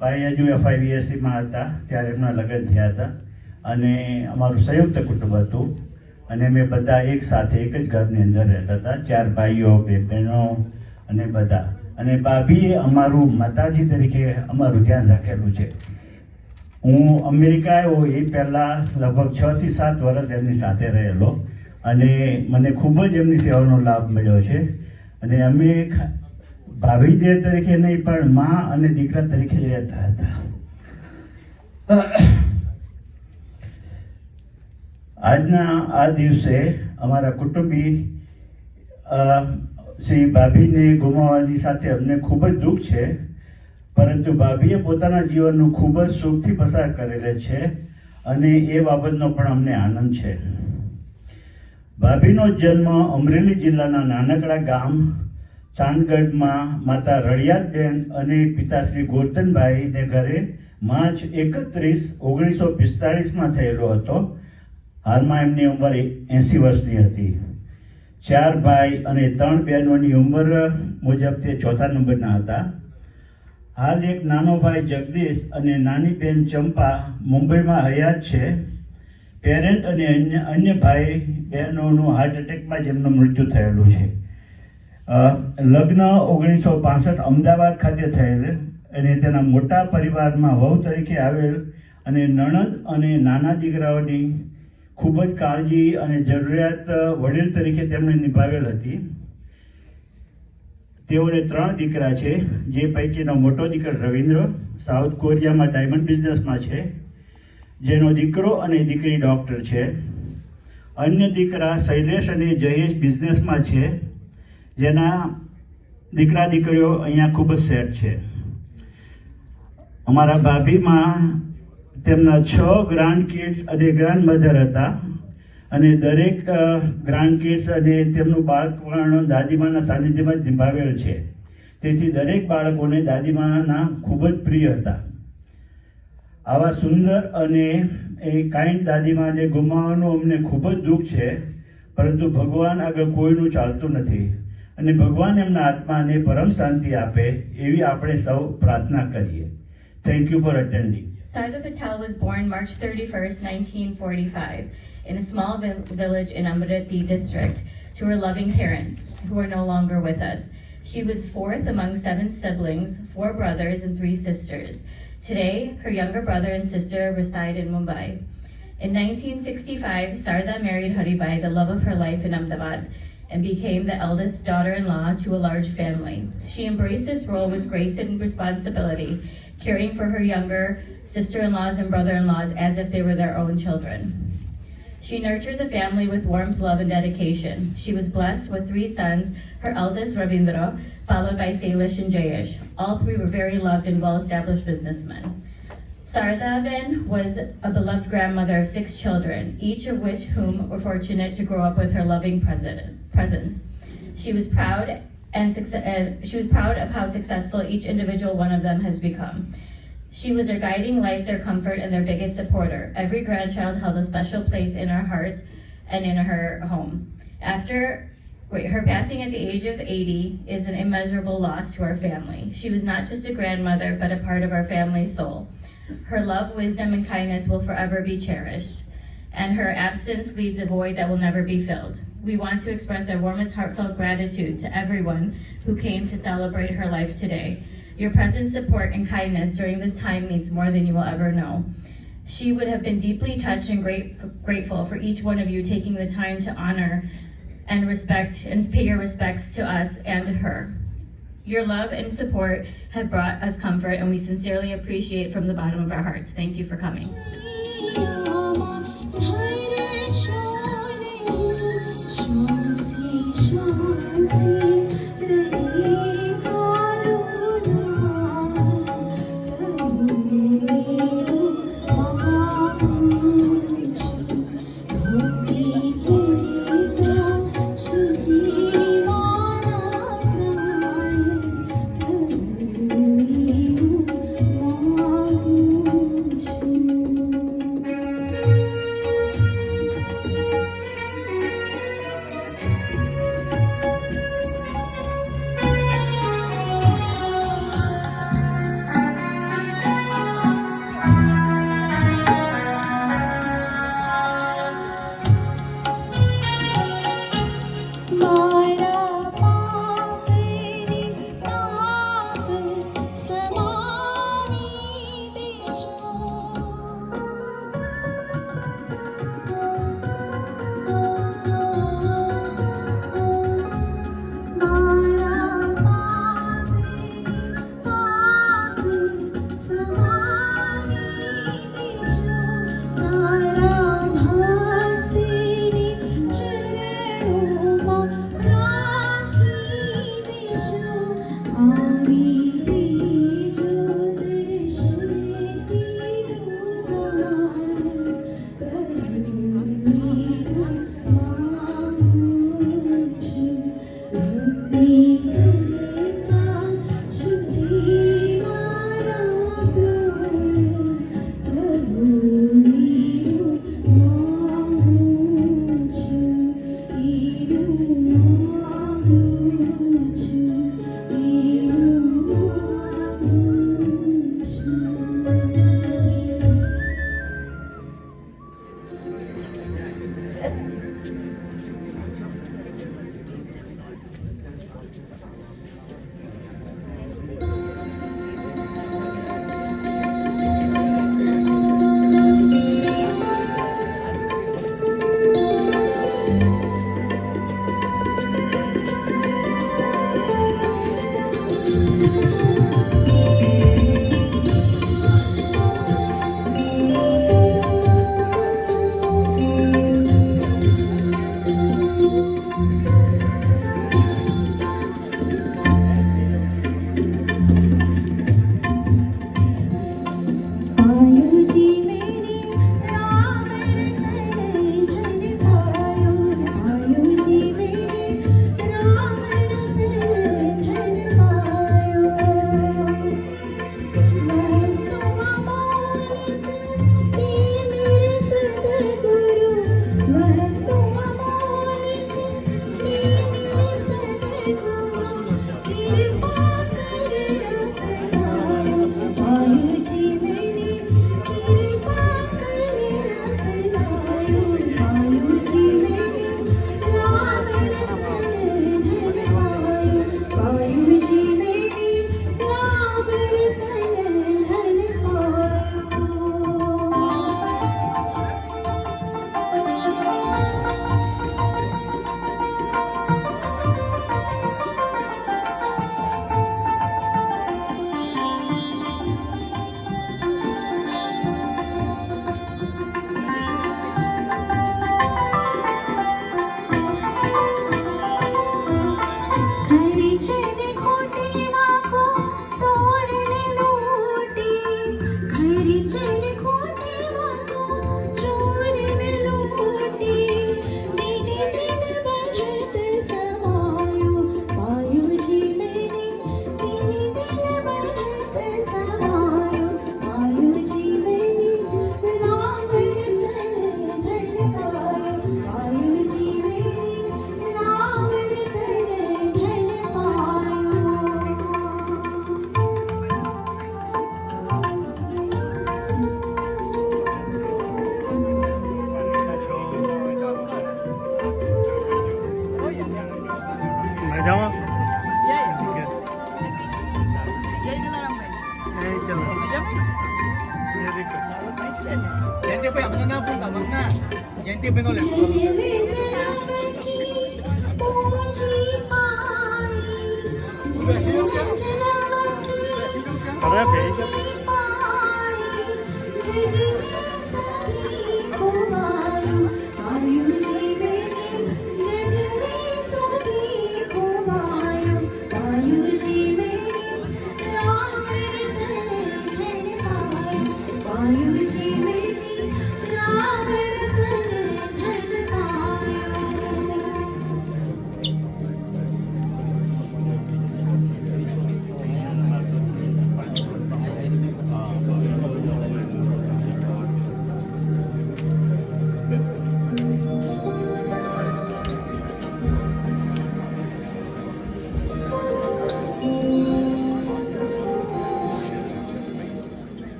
ભાઈ હજુ FIVSCમાં હતા ત્યારે એમના લગ્ન થયા હતા અને અમારું સંયુક્ત કુટુંબ હતું અને અમે બધા એક સાથે એક જ ઘરની અંદર રહેતા હતા, 4 ભાઈઓ 2 બહેનો અને બધા. અને ભાભીએ અમારું માતાજી તરીકે અમારું ધ્યાન રાખેલું છે. હું અમેરિકા આવ્યો એ પહેલાં લગભગ 6 થી 7 વર્ષ એમની સાથે રહેલો અને મને ખૂબ જ એમની સેવાનો લાભ મળ્યો છે. અને અમે ભાભી દેર તરીકે નહીં પણ મા અને દીકરા તરીકે જ રહેતા હતા. આજના આ દિવસે અમારા કુટુંબી શ્રી ભાભીને ગુમાવવાની સાથે અમને ખૂબ જ દુઃખ છે, પરંતુ ભાભીએ પોતાના જીવનનું ખૂબ જ સુખથી પસાર કરેલ છે અને એ બાબતનો પણ અમને આનંદ છે. ભાભીનો જન્મ અમરેલી જિલ્લાના નાનકડા ગામ ચાંદગઢમાં માતા રળિયાતબેન અને પિતાશ્રી ગોરધનભાઈને ઘરે માર્ચ 31, 1945માં થયેલો હતો. હાલમાં એમની ઉંમર 80 વર્ષની હતી. 4 ભાઈ અને 3 બહેનોની ઉંમર મુજબ તે 4થા નંબરના હતા. હાલ એક નાનો ભાઈ જગદીશ અને નાની બહેન ચંપા મુંબઈમાં હયાત છે. પેરેન્ટ અને અન્ય ભાઈ બહેનોનું હાર્ટ એટેકમાં જ એમનું મૃત્યુ થયેલું છે. લગ્ન 1965 અમદાવાદ ખાતે થયેલ અને તેના મોટા પરિવારમાં વહુ તરીકે આવેલ અને નણંદ અને નાના દીકરાઓની ખૂબ જ કાળજી અને જરૂરિયાત વડીલ તરીકે તેમણે નિભાવેલ હતી. તેઓને 3 દીકરા છે, જે પૈકીનો મોટો દીકરો રવિન્દ્ર સાઉથ કોરિયામાં ડાયમંડ બિઝનેસમાં છે, જેનો દીકરો અને દીકરી ડૉક્ટર છે. અન્ય દીકરા શૈલેષ અને જયેશ બિઝનેસમાં છે, જેના દીકરા દીકરીઓ અહીંયા ખૂબ જ સેટ છે. અમારા ભાભીમાં તેમના 6 ગ્રાન્ડ કિડ્સ અને ગ્રાન્ડ મધર હતા અને દરેક ગ્રાન્ડ કિડ્સ અને તેમનું બાળપણ દાદીમાના સાનિધ્યમાં જ નિભાવેલ છે. તેથી દરેક બાળકોને દાદીમાના ખૂબ જ પ્રિય હતા. આવા સુંદર અને કાઇન્ડ દાદીમાને ગુમાવવાનું અમને ખૂબ જ દુઃખ છે, પરંતુ ભગવાન આગળ કોઈનું ચાલતું નથી અને ભગવાન એમના આત્માને પરમ શાંતિ આપે એવી આપણે સૌ પ્રાર્થના કરીએ. Thank you for attending. Sarda Patel was born March 31st, 1945 in a small village in Amriti district to her loving parents who are no longer with us. She was 4th among 7 siblings, 4 brothers and 3 sisters. Today, her younger brother and sister reside in Mumbai. In 1965, Sarda married Haribai, the love of her life in Ahmedabad, and became the eldest daughter-in-law to a large family. She embraced this role with grace and responsibility, caring for her younger sister-in-laws and brother-in-laws as if they were their own children. She nurtured the family with warmth, love, and dedication. She was blessed with 3 sons, her eldest Ravindra, followed by Salish and Jayesh. All 3 were very loved and well-established businessmen. Sarda Ben was a beloved grandmother of 6 children, each of whom were fortunate to grow up with her loving presence. She was proud of how successful each individual one of them has become. She was their guiding light, their comfort, and their biggest supporter. Every grandchild held a special place in our hearts and in her home. Her passing at the age of 80 is an immeasurable loss to our family. She was not just a grandmother, but a part of our family's soul. Her love, wisdom, and kindness will forever be cherished, and her absence leaves a void that will never be filled. We want to express our warmest heartfelt gratitude to everyone who came to celebrate her life today. Your presence, support, and kindness during this time means more than you will ever know. She would have been deeply touched and grateful for each one of you taking the time to honor and respect and pay your respects to us and her. Your love and support have brought us comfort, and we sincerely appreciate from the bottom of our hearts. Thank you for coming.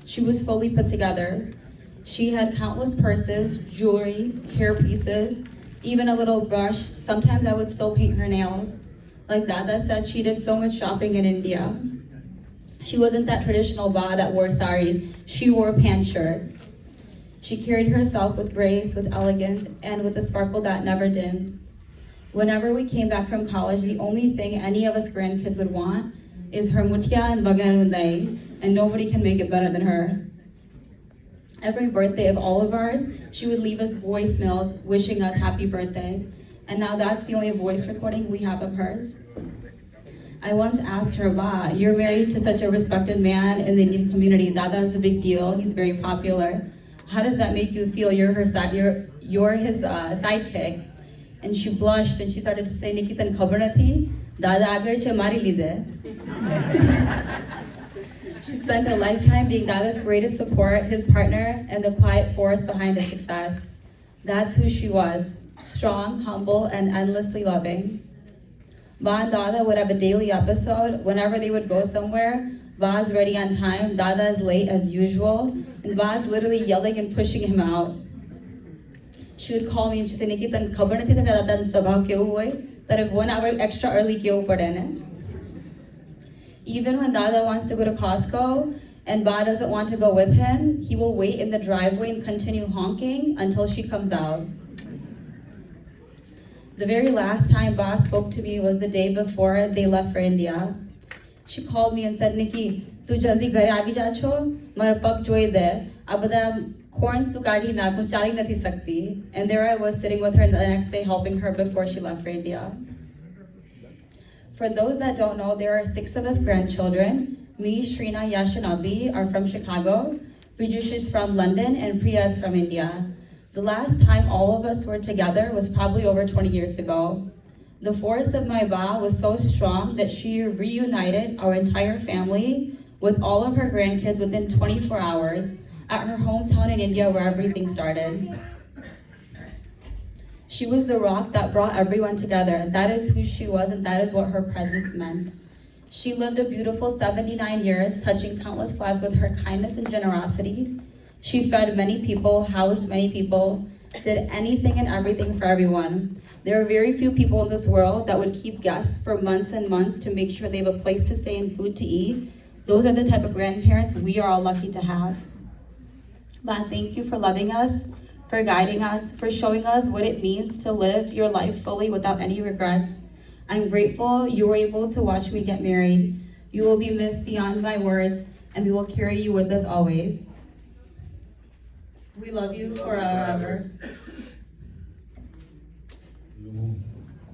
She was fully put together. She had countless purses, jewelry, hair pieces, even a little brush. Sometimes I would still paint her nails. Like Dada said, she did so much shopping in India. She wasn't that traditional ba that wore saris. She wore a pant shirt. She carried herself with grace, with elegance, and with a sparkle that never dimmed. Whenever we came back from college, the only thing any of us grandkids would want is her mutia and bagarundai, and nobody can make it better than her. Every birthday of all of ours, she would leave us voicemails wishing us happy birthday. And now that's the only voice recording we have of hers. I once asked her, Ba, you're married to such a respected man in the Indian community. Dada's a big deal. He's very popular. How does that make you feel? You're his sidekick. And she blushed and she started to say, Nikitan khabar na thi, Dada agar che mari lide. She spent a lifetime being Dada's greatest support, his partner, and the quiet force behind his success. That's who she was, strong, humble, and endlessly loving. Ba and Dada would have a daily episode. Whenever they would go somewhere, Ba's ready on time, Dada's late as usual, and Ba's literally yelling and pushing him out. She would call me and she'd say, Nikitan, khabar nathi tha Dada sabha kyun hue? Tara 1 hour extra early kyun pade ne? Even when Dada wants to go to Costco and Ba doesn't want to go with him, he will wait in the driveway and continue honking until she comes out. The very last time Ba spoke to me was the day before they left for India. She called me and said, Nikki, tu jaldi ghare aavi ja cho, mara pag joy de, ab bada corns tu kaadi na, ku chali nathi sakti. And there I was sitting with her the next day helping her before she left for India. For those that don't know, there are 6 of us grandchildren. Me, Shrina, Yash, and Abhi are from Chicago. Vijush is from London, and Priya is from India. The last time all of us were together was probably over 20 years ago. The force of my Ba was so strong that she reunited our entire family with all of her grandkids within 24 hours at her hometown in India where everything started. She was the rock that brought everyone together. That is who she was, and that is what her presence meant. She lived a beautiful 79 years, touching countless lives with her kindness and generosity. She fed many people, housed many people, did anything and everything for everyone. There are very few people in this world that would keep guests for months and months to make sure they have a place to stay and food to eat. Those are the type of grandparents we are all lucky to have. Ba, thank you for loving us, for guiding us, for showing us what it means to live your life fully without any regrets. I'm grateful you were able to watch me get married. You will be missed beyond my words, and we will carry you with us always. We love you forever.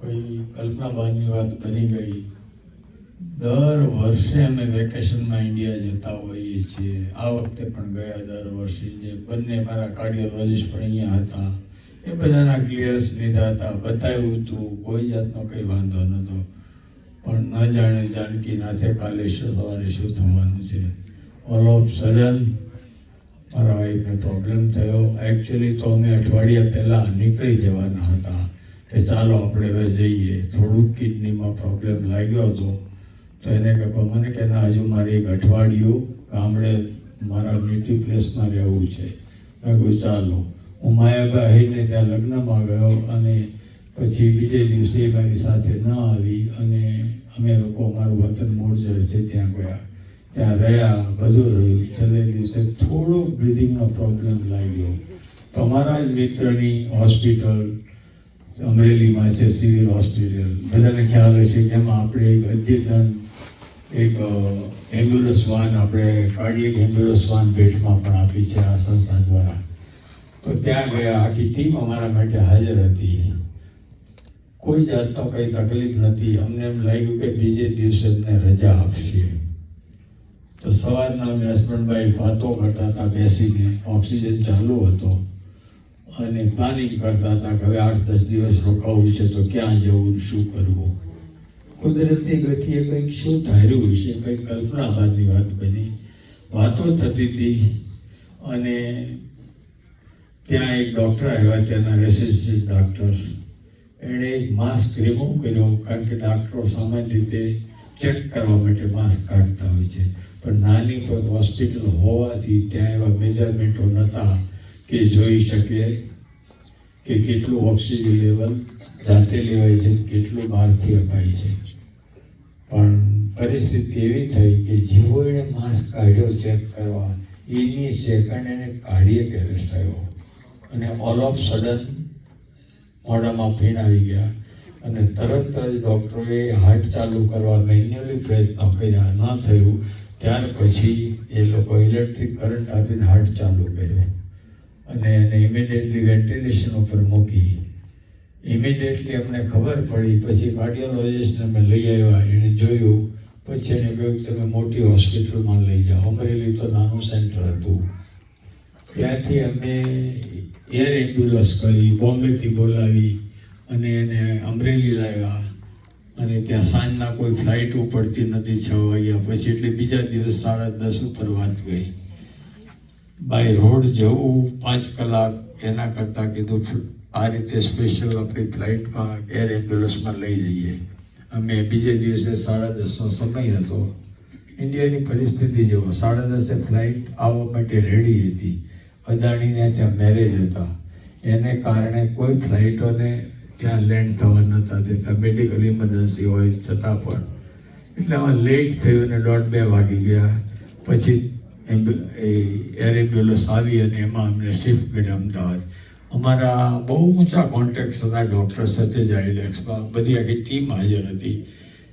કોઈ કલ્પનાબાની વાત બની ગઈ. દર વર્ષે અમે વેકેશનમાં India જતા હોઈએ છીએ. આ વખતે પણ ગયા દર વર્ષે જે બંને મારા કાર્ડિયોલોજીસ્ટ પણ અહીંયા હતા એ બધાના ક્લિયર્સ લીધા હતા, બતાવ્યું હતું, કોઈ જાતનો કંઈ વાંધો નહોતો. પણ ન જાણે જાનકીનાથે કાલે સવારે શું થવાનું છે. ઓલ ઓફ સડન મારા વાઈફને પ્રોબ્લેમ થયો. એકચ્યુઅલી તો અમે અઠવાડિયા પહેલાં નીકળી જવાના હતા કે ચાલો આપણે હવે જઈએ. થોડુંક કિડનીમાં પ્રોબ્લેમ લાગ્યો હતો તો એને કહે મને કે ના, હજુ મારે એક અઠવાડિયું ગામડે મારા નેટિવ પ્લેસમાં રહેવું છે. મેં કહ્યું ચાલો. હું માયાભાઈને ત્યાં લગ્નમાં ગયો અને પછી બીજે દિવસે મારી સાથે ન આવી અને અમે લોકો અમારું વતન મોરજર છે ત્યાં ગયા, ત્યાં રહ્યા, બધું રહ્યું. છેલ્લે દિવસે થોડુંક બ્રિધિંગનો પ્રોબ્લેમ લાગ્યો તો અમારા જ મિત્રની હોસ્પિટલ અમરેલીમાં છે સિવિલ હોસ્પિટલ, બધાને ખ્યાલ હશે કે એમાં આપણે એક અદ્યતન એક એમ્બ્યુલન્સ વાન, આપણે કાર્ડિયક એમ્બ્યુલન્સ વાન ભેટમાં પણ આપી છે આ સંસ્થા દ્વારા. તો ત્યાં ગયા, આખી ટીમ અમારા માટે હાજર હતી. કોઈ જાતનો કંઈ તકલીફ નથી. અમને એમ લાગ્યું કે બીજે દિવસે અમને રજા આપશે. તો સવારના અમે હસબન્ડભાઈ વાતો કરતા હતા બેસીને, ઓક્સિજન ચાલુ હતો અને પ્લાનિંગ કરતા હતા કે હવે 8-10 દિવસ રોકાવું છે તો ક્યાં જવું, શું કરવું. કુદરતી ગતિએ કંઈક શું ધાર્યું હશે, કંઈક કલ્પના બહારની વાત બની. વાતો થતી હતી અને ત્યાં એક ડૉક્ટર આવ્યા, ત્યાંના રેસિડેન્ટ ડૉક્ટર. એણે એક માસ્ક રિમૂવ કર્યો, કારણ કે ડૉક્ટરો સામાન્ય રીતે ચેક કરવા માટે માસ્ક કાઢતા હોય છે, પણ નાની હોસ્પિટલ હોવાથી ત્યાં એવા મેજરમેન્ટો નહોતા કે જોઈ શકે કે કેટલું ઓક્સિજન લેવલ જાતે લેવાય છે, કેટલું બહારથી અપાય છે. પણ પરિસ્થિતિ એવી થઈ કે જેવો એણે માસ્ક કાઢ્યો ચેક કરવા, એની સેકન્ડ એને કાર્ડિયક એરેસ્ટ આવ્યો અને ઓલ ઓફ સડન મોઢામાં ફીણ આવી ગયા અને તરત જ ડૉક્ટરોએ હાર્ટ ચાલુ કરવા મેન્યુઅલી પ્રયત્નો કર્યા, ન થયું. ત્યાર પછી એ લોકો ઇલેક્ટ્રિક કરંટ આપીને હાર્ટ ચાલુ કર્યો અને એને ઇમિડિયેટલી વેન્ટિલેશન ઉપર મૂકી. ઇમિડિયેટલી અમને ખબર પડી, પછી કાર્ડિયોલોજિસ્ટને અમે લઈ આવ્યા. એણે જોયું, પછી એણે કહ્યું કે તમે મોટી હોસ્પિટલમાં લઈ જાઓ. અમરેલી તો નાનું સેન્ટર હતું. ત્યાંથી અમે એર એમ્બ્યુલન્સ કરી, બોમ્બેથી બોલાવી અને એને અમરેલી લાવ્યા. અને ત્યાં સાંજના કોઈ ફ્લાઇટ ઉપડતી નથી 6 વાગ્યા પછી, એટલે બીજા દિવસ 10:30 ઉપર વાત ગઈ. બાય રોડ જવું 5 કલાક, એના કરતાં કીધું આ રીતે સ્પેશિયલ આપણી ફ્લાઇટમાં એર એમ્બ્યુલન્સમાં લઈ જઈએ. અમે બીજે દિવસે 10:30નો સમય હતો. ઇન્ડિયાની પરિસ્થિતિ જુઓ, 10:30 ફ્લાઇટ આવવા માટે રેડી હતી. અદાણીને ત્યાં મેરેજ હતા, એને કારણે કોઈ ફ્લાઇટોને ત્યાં લેન્ડ થવા નહોતા દેતા, મેડિકલ ઇમરજન્સી હોય છતાં પણ. એટલે આમાં લેટ થયું અને 1:30-2 વાગી ગયા. પછી એર એમ્બ્યુલન્સ આવી અને એમાં અમને શિફ્ટ કર્યા અમદાવાદ. અમારા બહુ ઊંચા કોન્ટેક્ટ હતા ડૉક્ટર સાથે જાયડેક્સમાં, બધી આખી ટીમ હાજર હતી.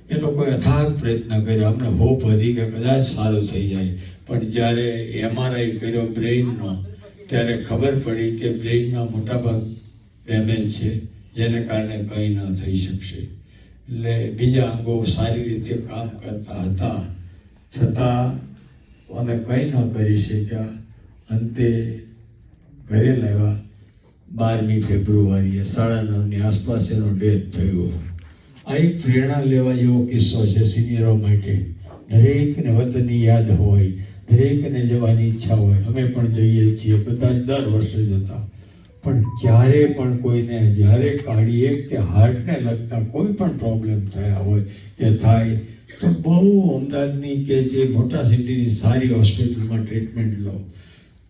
એ લોકોએ અથાગ પ્રયત્ન કર્યા. અમને હોપ હતી કે કદાચ સારું થઈ જાય. પણ જ્યારે MRI કર્યો બ્રેઇનનો, ત્યારે ખબર પડી કે બ્રેઇનના મોટાભાગ ડેમેજ છે, જેને કારણે કંઈ ન થઈ શકશે. એટલે બીજા અંગો સારી રીતે કામ કરતા હતા, છતાં અમે કંઈ ન કરી શક્યા. અંતે ઘરે લાવ્યા. 12મી ફેબ્રુઆરીએ 9:30ની આસપાસ એનો ડેથ થયો. આ એક પ્રેરણા લેવા જેવો કિસ્સો છે સિનિયરો માટે. દરેકને વતનની યાદ હોય, દરેકને જવાની ઈચ્છા હોય. અમે પણ જઈએ છીએ, બધા દર વર્ષે જતા. પણ ક્યારે પણ કોઈને જ્યારે કાર્ડિયક કે હાર્ટને લગતા કોઈ પણ પ્રોબ્લેમ થયા હોય કે થાય તો બહુ અમદાવાદની કે જે મોટા સિટીની સારી હોસ્પિટલમાં ટ્રીટમેન્ટ લો.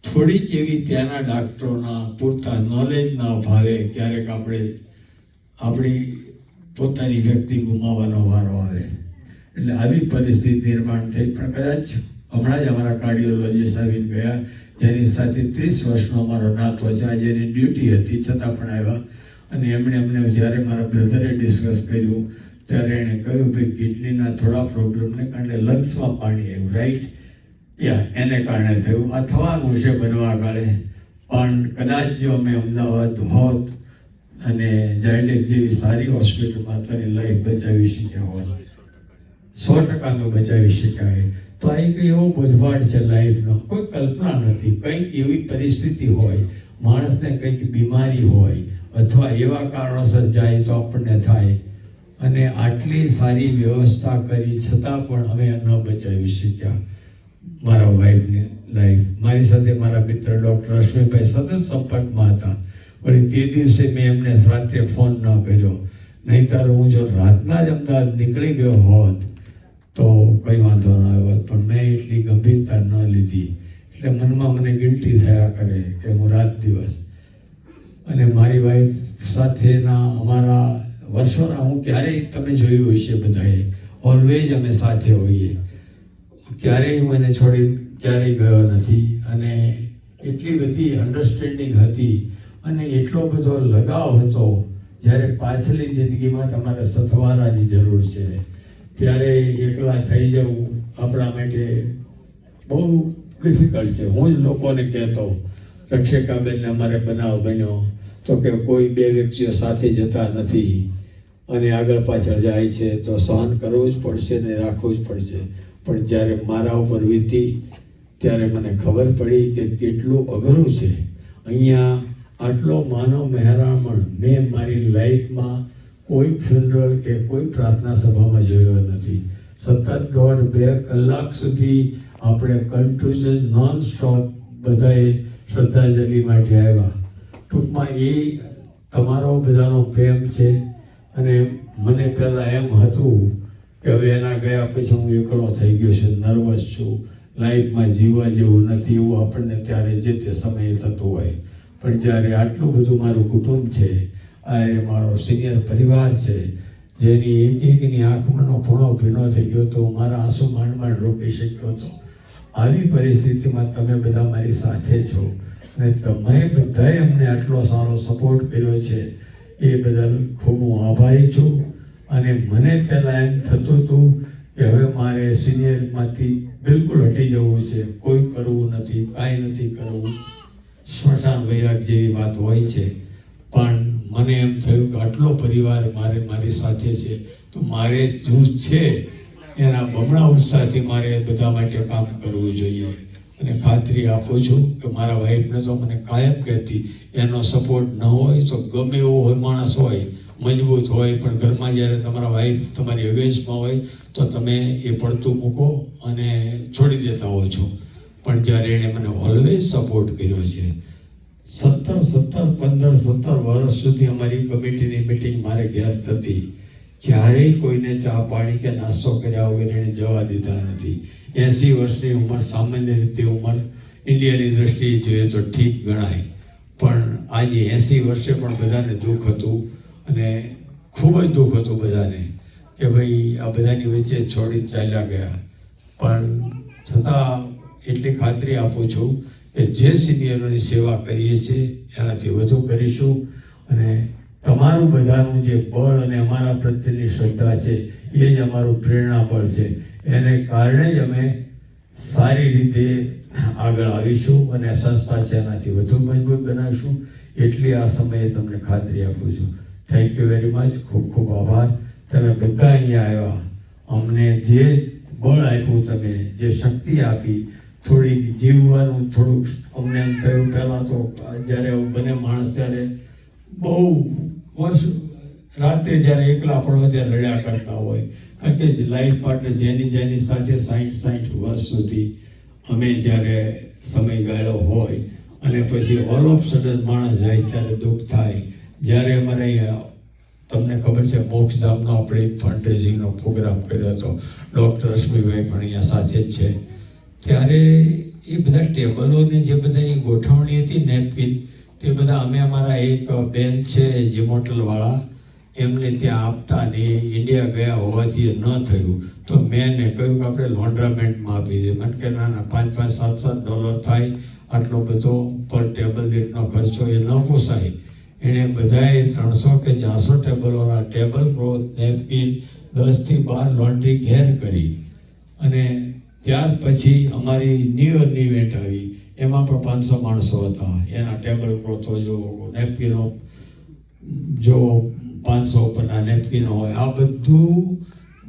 થોડીક એવી ત્યાંના ડાક્ટરોના પૂરતા નોલેજના અભાવે ક્યારેક આપણે આપણી પોતાની વ્યક્તિ ગુમાવવાનો વારો આવે. એટલે આવી પરિસ્થિતિ નિર્માણ થઈ. પણ કદાચ હમણાં જ અમારા કાર્ડિયોલોજીસ્ટ આવીને ગયા, જેની સાથે 30 વર્ષનો અમારો નાતો છે. આજે એની ડ્યુટી હતી છતાં પણ આવ્યા. અને એમણે અમને જ્યારે મારા બ્રધરે ડિસ્કસ કર્યું ત્યારે એણે કહ્યું ભાઈ કિડનીના થોડા પ્રોબ્લેમને કારણે લંગ્સમાં પાણી આવ્યું, રાઈટ? એને કારણે થયું. આ થવાનું છે બનવા કાળે. પણ કદાચ જો અમે અમદાવાદ હોત અને જાયડેક જેવી સારી હોસ્પિટલમાં તો એની લાઈફ બચાવી શક્યા હોત, 100% બચાવી શકાય. તો આ એક એવો બોધવાડ છે લાઈફનો, કોઈ કલ્પના નથી. કંઈક એવી પરિસ્થિતિ હોય, માણસને કંઈક બીમારી હોય અથવા એવા કારણોસર જાય તો આપણને થાય. અને આટલી સારી વ્યવસ્થા કરી છતાં પણ અમે ન બચાવી શક્યા મારા વાઈફની લાઈફ. મારી સાથે મારા મિત્ર ડૉક્ટર રશ્મિભાઈ સતત સંપર્કમાં હતા. વળી તે દિવસે મેં એમને રાત્રે ફોન ન કર્યો, નહીંતર હું જો રાતના જ અમદાવાદ નીકળી ગયો હોત તો કંઈ વાંધો ન આવ્યો. પણ મેં એટલી ગંભીરતા ન લીધી. એટલે મનમાં મને ગિલ્ટી થયા કરે કે હું રાત દિવસ. અને મારી વાઈફ સાથેના અમારા વર્ષોના, હું ક્યારેય તમે જોયું હશે બધાએ, ઓલવેઝ અમે સાથે હોઈએ. ક્યારેય હું એને છોડી ક્યારેય ગયો નથી. અને એટલી બધી અન્ડરસ્ટેન્ડિંગ હતી અને એટલો બધો લગાવ હતો જ્યારે પાછલી જિંદગીમાં તમારે સથવારાની જરૂર છે ત્યારે એકલા થઈ જવું આપણા માટે બહુ ડિફિકલ્ટ છે. હું જ લોકોને કહેતો, રક્ષિકાબેનને અમારે બનાવ બન્યો તો કે કોઈ બે વ્યક્તિઓ સાથે જતા નથી અને આગળ પાછળ જાય છે તો સહન કરવું જ પડશે ને રાખવું જ પડશે. પણ જ્યારે મારા ઉપર વીતી ત્યારે મને ખબર પડી કે કેટલું અઘરું છે. અહીંયા આટલો માનવ મહેરામણ મેં મારી લાઈફમાં કોઈ ફ્યુનરલ કે કોઈ પ્રાર્થના સભામાં જોયો નથી. સતત 1.5-2 કલાક સુધી આપણે કન્ફ્યુઝન નોન સ્ટોપ બધાએ શ્રદ્ધાંજલિ માટે આવ્યા. ટૂંકમાં એ તમારો બધાનો પ્રેમ છે. અને મને પહેલાં એમ હતું કે હવે એના ગયા પછી હું એકલો થઈ ગયો છું, નર્વસ છું, લાઈફમાં જીવવા જેવું નથી, એવું આપણને ત્યારે જે તે સમયે થતું હોય. પણ જ્યારે આટલું બધું મારું કુટુંબ છે, આ મારો સિનિયર પરિવાર છે, જેની એકની આંખમાંનો ખૂણો ભીનો થઈ ગયો તો મારા આંસુ માંડ રોકી શક્યો હતો. આવી પરિસ્થિતિમાં તમે બધા મારી સાથે છો અને તમે બધાએ અમને આટલો સારો સપોર્ટ કર્યો છે એ બદલ ખૂબ હું આભારી છું. અને મને પહેલાં એમ થતું હતું કે હવે મારે સિનિયરમાંથી બિલકુલ હટી જવું છે, કોઈ કરવું નથી, કાંઈ નથી કરવું, સ્મશાન વૈરાગ જેવી વાત હોય છે. પણ મને એમ થયું કે આટલો પરિવાર મારી સાથે છે તો મારે જૂથ છે એના બમણા ઉત્સાહથી મારે બધા માટે કામ કરવું જોઈએ. અને ખાતરી આપું છું કે મારા વાઈફને તો મને કાયમ કહેતી, એનો સપોર્ટ ન હોય તો ગમે એવો હોય માણસ હોય, મજબૂત હોય, પણ ઘરમાં જ્યારે તમારા વાઈફ તમારી અગેન્સ્ટમાં હોય તો તમે એ પડતું મૂકો અને છોડી દેતા હો છો. પણ જ્યારે એણે મને ઓલવેઝ સપોર્ટ કર્યો છે, 17 વર્ષ સુધી અમારી કમિટીની મિટિંગ મારે ઘેર થતી, ક્યારેય કોઈને ચા પાણી કે નાસ્તો કર્યા વગર એણે જવા દીધા નથી. 80 વર્ષની ઉંમર સામાન્ય રીતે ઉંમર ઇન્ડિયાની દ્રષ્ટિએ જોઈએ તો ઠીક ગણાય, પણ આજે 80 વર્ષે પણ બધાને દુઃખ હતું અને ખૂબ જ દુઃખ હતું બધાને કે ભાઈ આ બધાની વચ્ચે છોડી ચાલ્યા ગયા. પણ છતાં એટલી ખાતરી આપું છું કે જે સિનિયરોની સેવા કરીએ છીએ એનાથી વધુ કરીશું. અને તમારું બધાનું જે બળ અને અમારા પ્રત્યેની શ્રદ્ધા છે એ જ અમારું પ્રેરણા બળ છે. એને કારણે જ અમે સારી રીતે આગળ આવીશું અને સંસ્થા છે એનાથી વધુ મજબૂત બનાવીશું. એટલી આ સમયે તમને ખાતરી આપું છું. Thank you very much. ખૂબ ખૂબ આભાર. તમે બધા અહીંયા આવ્યા, અમને જે બળ આપ્યું, તમે જે શક્તિ આપી, થોડીક જીવવાનું થોડુંક અમને એમ થયું. પહેલાં તો જ્યારે બને માણસ ત્યારે બહુ વર્ષ રાત્રે જ્યારે એકલા પડો ત્યારે લડ્યા કરતા હોય, કારણ કે લાઈફ પાર્ટનર જેની સાથે 60 વર્ષ સુધી અમે જ્યારે સમયગાળો હોય અને પછી ઓલ ઓફ સડન માણસ જાય ત્યારે દુઃખ થાય. જ્યારે અમારે અહીંયા તમને ખબર છે મોક્ષધામનો આપણે એક ફંડરેઝિંગનો પ્રોગ્રામ કર્યો હતો, ડૉક્ટર રશ્મિભાઈ પણ અહીંયા સાથે જ છે, ત્યારે એ બધા ટેબલોને જે બધાની ગોઠવણી હતી નેપકિન તે બધા અમે અમારા એક બેન છે જીમોટલવાળા એમને ત્યાં આપતા ને ઇન્ડિયા ગયા હોવાથી એ ન થયું તો મેં એને કહ્યું કે આપણે લોન્ડ્રામેન્ટમાં આપી દઈએ. મને કે ના $5-7 થાય, આટલો બધો પર ટેબલ દીઠનો ખર્ચો એ ન પોસાય. એણે બધાએ 300 કે 400 ટેબલોના ટેબલ ક્લોથ, નેપકિન 10 થી 12 લોન્ડ્રી ઘેર કરી. અને ત્યાર પછી અમારી ન્યૂ યરની ઇવેન્ટ આવી, એમાં પણ 500 માણસો હતા. એના ટેબલ ક્લોથો જો, નેપકિનો જો, 500 ઉપરના નેપકિનો હોય, આ બધું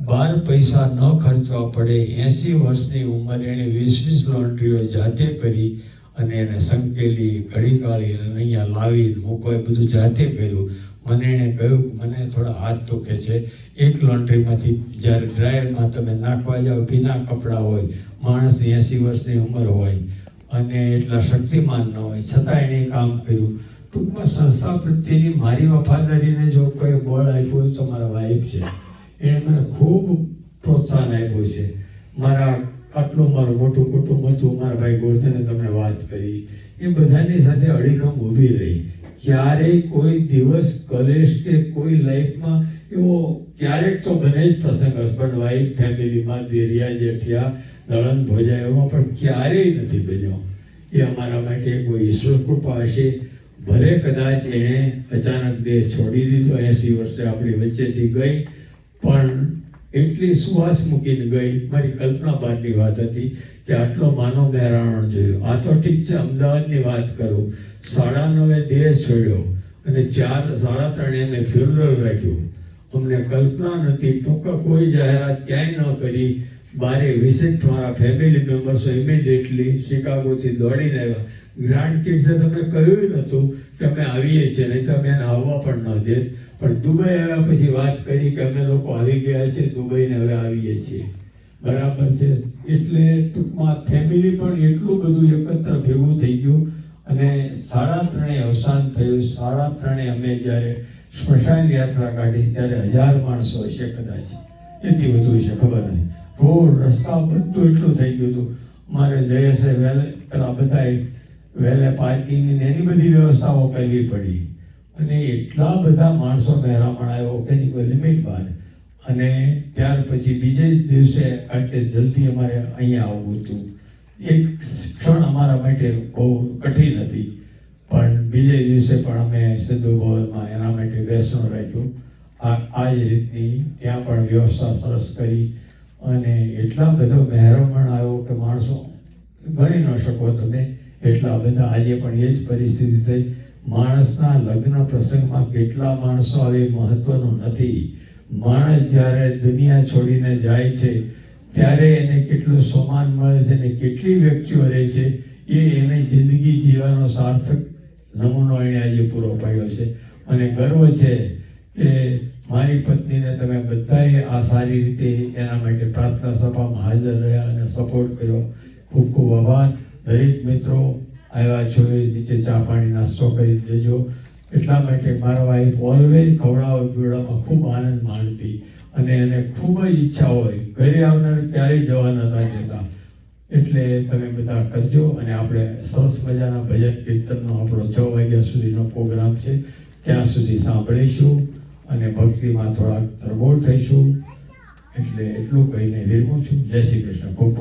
12 પૈસા ન ખર્ચવા પડે. 80 વર્ષની ઉંમરે એણે 20 લોન્ડ્રીઓ જાતે કરી અને એને સંકેલી, ઘડી કાઢી અને અહીંયા લાવી મૂકવા, એ બધું જાતે કર્યું. મને એણે કહ્યું કે મને થોડા હાથ દુખે છે. એક લોન્ડ્રીમાંથી જ્યારે ડ્રાયરમાં તમે નાખવા જાઓ, ભીના કપડાં હોય, માણસની 80 વર્ષની ઉંમર હોય અને એટલા શક્તિમાન ન હોય, છતાં એણે કામ કર્યું. ટૂંકમાં સંસ્થા પ્રત્યેની મારી વફાદારીને જો કોઈ બળ આપ્યું હોય તો મારા વાઈફ છે. એણે મને ખૂબ પ્રોત્સાહન આપ્યું છે. મારા આટલું મારું મોટું કુટુંબ હતું, મારા ભાઈ ગોરધને તમને વાત કરી, એ બધાની સાથે અડીખમ ઊભી રહી. ક્યારેય કોઈ દિવસ કલેશ કે કોઈ લાઈફમાં એવો ક્યારેક તો બને જ પ્રસંગ, હસબન્ડ વાઈફ ફેમિલીમાં દેરિયા જેઠિયા દળન ભોજા એમાં પણ ક્યારેય નથી બન્યો. એ અમારા માટે કોઈ ઈશ્વર કૃપા હશે. ભલે કદાચ એણે અચાનક દેહ છોડી દીધો, 80 વર્ષે આપણી વચ્ચેથી ગઈ, પણ એટલી સુવાસ મૂકીને ગઈ. મારી કલ્પના બહારની વાત હતી કે આટલો માનવ મહેરામણ જોયો. આ તો ઠીક છે, અમદાવાદની વાત કરું, 9:30 દેહ છોડ્યો અને 3:30 અમે ફ્યુનરલ રાખ્યું. અમને કલ્પના નથી, ટૂંકા કોઈ જાહેરાત ક્યાંય ન કરી. બારે 20 મારા ફેમિલી મેમ્બર્સો ઇમિડિયેટલી શિકાગોથી દોડીને આવ્યા. ગ્રાન્ડ કિડ્સે તમને કહ્યું નહોતું કે અમે આવીએ છીએ, નહીં તો અમે એને આવવા પણ ન દેત. પણ દુબઈ આવ્યા પછી વાત કરી કે અમે લોકો આવી ગયા છીએ દુબઈને, હવે આવીએ છીએ. બરાબર છે. એટલે ટૂંકમાં ફેમિલી પણ એટલું બધું એકત્ર ભેગું થઈ ગયું અને 3:30 અવસાન થયું. 3:30 અમે જ્યારે સ્મશાન યાત્રા કાઢી ત્યારે 1000 માણસો હશે કદાચ, એથી વધુ હશે, ખબર નથી. રોડ રસ્તા બધું એટલું થઈ ગયું હતું. મારે જયેશે પેલા બધાએ વહેલે પાર્કિંગની એની બધી વ્યવસ્થાઓ કરવી પડી અને એટલા બધા માણસો મહેરામણ આવ્યો કે એની કોઈ લિમિટ બહાર. અને ત્યાર પછી બીજે જ દિવસે, કારણ કે જલ્દી અમારે અહીંયા આવવું હતું, એક ક્ષણ અમારા માટે બહુ કઠિન હતી, પણ બીજે દિવસે પણ અમે સિંધુ ભવનમાં એના માટે બેસણું રાખ્યું. આ જ રીતની ત્યાં પણ વ્યવસ્થા સરસ કરી અને એટલા બધો મહેરામણ આવ્યો કે માણસો ગણી ન શકો તમે, એટલા બધા. આજે પણ એ જ પરિસ્થિતિ થઈ. માણસના લગ્ન પ્રસંગમાં કેટલા માણસો આવે મહત્વનું નથી. માણસ જ્યારે દુનિયા છોડીને જાય છે ત્યારે એને કેટલું સન્માન મળે છે અને કેટલી વ્યક્તિઓ રહે છે, એ એની જિંદગી જીવવાનો સાર્થક નમૂનો એણે આજે પૂરો પાડ્યો છે. અને ગર્વ છે કે મારી પત્નીને તમે બધાએ આ સારી રીતે એના માટે પ્રાર્થના સભામાં હાજર રહ્યા અને સપોર્ટ કર્યો. ખૂબ ખૂબ આભાર. દરેક મિત્રો આવ્યા છો એ નીચે ચા પાણી નાસ્તો કરી દેજો. એટલા માટે મારા વાઈફ ઓલવેઝ ખવડાવવા પીવડાવવામાં ખૂબ આનંદ માણતી અને એને ખૂબ જ ઈચ્છા હોય, ઘરે આવનાર ક્યારેય જવા નતા દેતા. એટલે તમે બધા કરજો અને આપણે સરસ મજાના ભજન કીર્તનનો આપણો 6 વાગ્યા સુધીનો પ્રોગ્રામ છે, ત્યાં સુધી સાંભળીશું અને ભક્તિમાં થોડાક તરબોળ થઈશું. એટલે એટલું કહીને વિરમું છું. જય શ્રી કૃષ્ણ. ખૂબ